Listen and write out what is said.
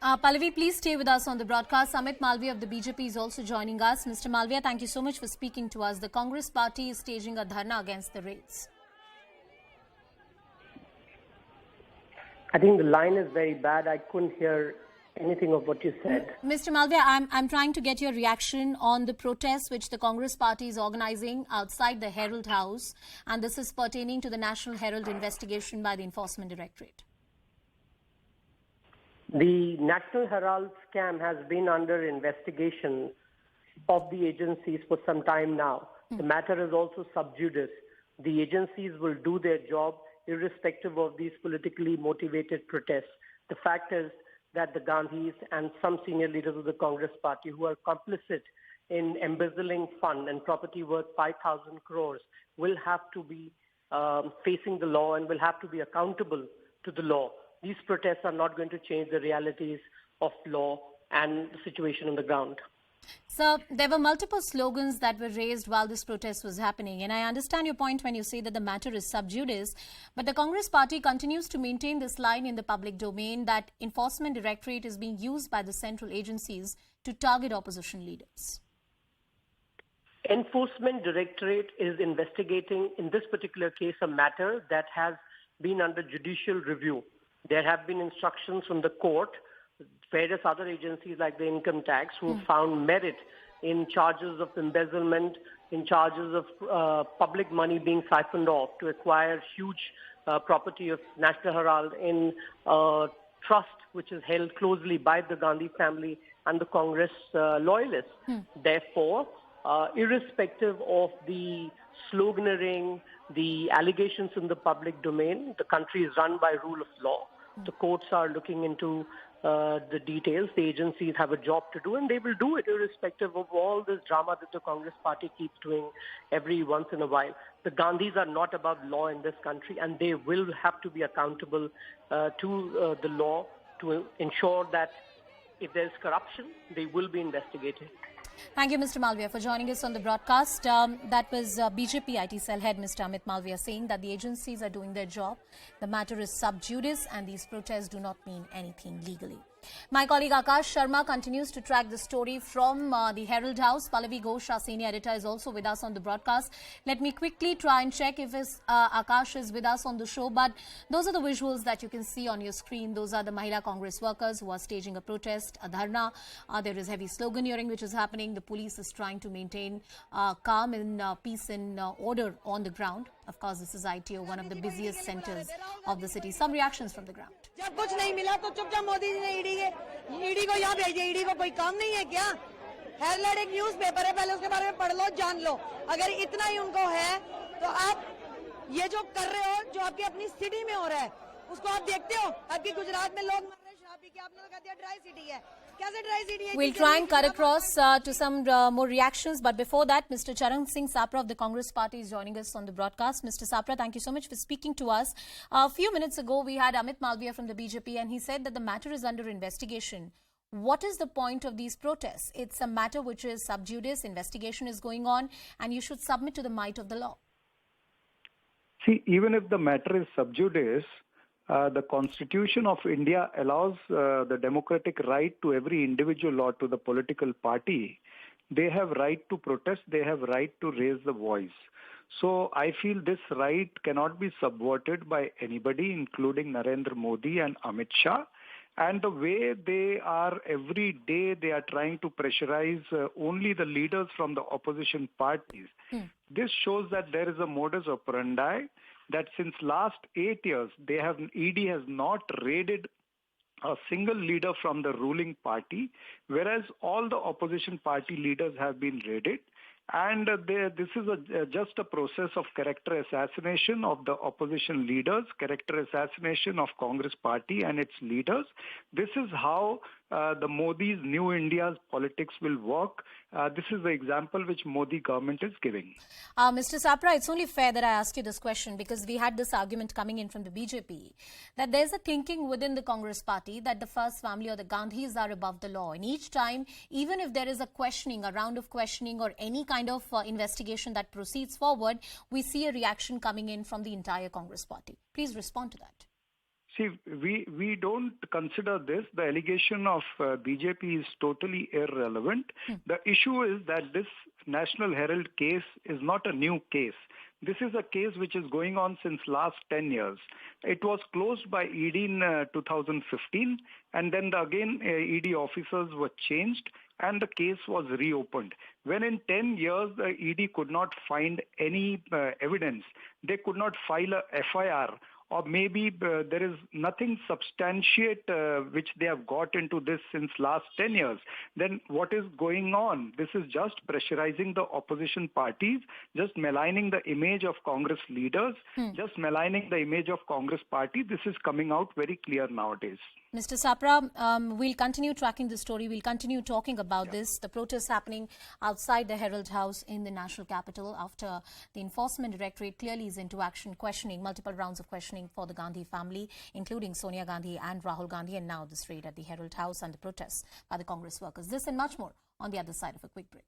Pallavi, please stay with us on the broadcast. Amit Malviya of the BJP is also joining us. Mr. Malviya, thank you so much for speaking to us. The Congress party is staging a Dharna against the raids. I think the line is very bad. I couldn't hear anything of what you said. Mr. Malviya, I'm trying to get your reaction on the protests which the Congress party is organizing outside the Herald House, and this is pertaining to the National Herald investigation by the Enforcement Directorate. The National Herald scam has been under investigation of the agencies for some time now. The matter is also sub judice. The agencies will do their job irrespective of these politically motivated protests. The fact is that the Gandhis and some senior leaders of the Congress party who are complicit in embezzling fund and property worth 5,000 crores will have to be facing the law and will have to be accountable to the law. These protests are not going to change the realities of law and the situation on the ground. So there were multiple slogans that were raised while this protest was happening, and I understand your point when you say that the matter is sub judice, but the Congress party continues to maintain this line in the public domain that Enforcement Directorate is being used by the central agencies to target opposition leaders. Enforcement Directorate is investigating, in this particular case, a matter that has been under judicial review. There have been instructions from the court, various other agencies like the income tax, who found merit in charges of embezzlement, in charges of public money being siphoned off to acquire huge property of National Herald in trust which is held closely by the Gandhi family and the Congress loyalists. Therefore, irrespective of the sloganeering, the allegations in the public domain, the country is run by rule of law. The courts are looking into the details. The agencies have a job to do, and they will do it irrespective of all this drama that the Congress party keeps doing every once in a while. The Gandhis are not above law in this country, and they will have to be accountable to the law to ensure that if there is corruption, they will be investigated. Thank you, Mr. Malviya, for joining us on the broadcast. That was BJP IT cell head, Mr. Amit Malviya, saying that the agencies are doing their job. The matter is sub judice and these protests do not mean anything legally. My colleague Akash Sharma continues to track the story from the Herald House. Pallavi Ghosh, our senior editor, is also with us on the broadcast. Let me quickly try and check if Akash is with us on the show. But those are the visuals that you can see on your screen. Those are the Mahila Congress workers who are staging a protest, a dharna. There is heavy sloganeering which is happening. The police is trying to maintain calm and peace and order on the ground. Of course, this is ITO, one of the busiest centers of the city. Some reactions from the ground. जब कुछ नहीं मिला तो चुपचाप मोदी जी ने ED को यहाँ भेजे। ईडी को कोई काम नहीं है क्या? हेरल्ड एक न्यूज़पेपर है, पहले उसके बारे में पढ़ लो, जान लो। अगर इतना ही उनको है तो आप ये जो कर रहे हो, जो आपकी अपनी सिटी में हो रहा है, उसको आप देखते हो? आपकी गुजरात में लोग मर रहे हैं शराब पी के, आपने तो कह दिया ड्राई सिटी है। We'll try and cut across to some more reactions. But before that, Mr. Charan Singh Sapra of the Congress party is joining us on the broadcast. Mr. Sapra, thank you so much for speaking to us. A few minutes ago, we had Amit Malviya from the BJP, and he said that the matter is under investigation. What is the point of these protests? It's a matter which is sub judice, investigation is going on, and you should submit to the might of the law. See, even if the matter is sub judice, the Constitution of India allows the democratic right to every individual or to the political party. They have right to protest. They have right to raise the voice. So I feel this right cannot be subverted by anybody, including Narendra Modi and Amit Shah. And the way they are every day, they are trying to pressurize only the leaders from the opposition parties. This shows that there is a modus operandi that since last 8 years, ED has not raided a single leader from the ruling party, whereas all the opposition party leaders have been raided. And this is just a process of character assassination of the opposition leaders, character assassination of Congress party and its leaders. This is how the Modi's New India's politics will work. This is the example which Modi government is giving. Mr. Sapra, it's only fair that I ask you this question because we had this argument coming in from the BJP that there's a thinking within the Congress party that the first family or the Gandhis are above the law. And each time, even if there is a questioning, a round of questioning or any kind of investigation that proceeds forward, we see a reaction coming in from the entire Congress party. Please respond to that. See, we don't consider this. The allegation of BJP is totally irrelevant. The issue is that this National Herald case is not a new case. This is a case which is going on since last 10 years. It was closed by ED in 2015, and then again ED officers were changed and the case was reopened. When in 10 years the ED could not find any evidence, they could not file a FIR, or maybe there is nothing substantiate which they have got into this since last 10 years, then what is going on? This is just pressurizing the opposition parties, just maligning the image of Congress leaders, just maligning the image of Congress party. This is coming out very clear nowadays. Mr. Sapra, we'll continue tracking the story. We'll continue talking about this. The protests happening outside the Herald House in the national capital after the Enforcement Directorate clearly is into action, questioning, multiple rounds of questioning for the Gandhi family, including Sonia Gandhi and Rahul Gandhi, and now this raid at the Herald House and the protests by the Congress workers. This and much more on the other side of a quick break.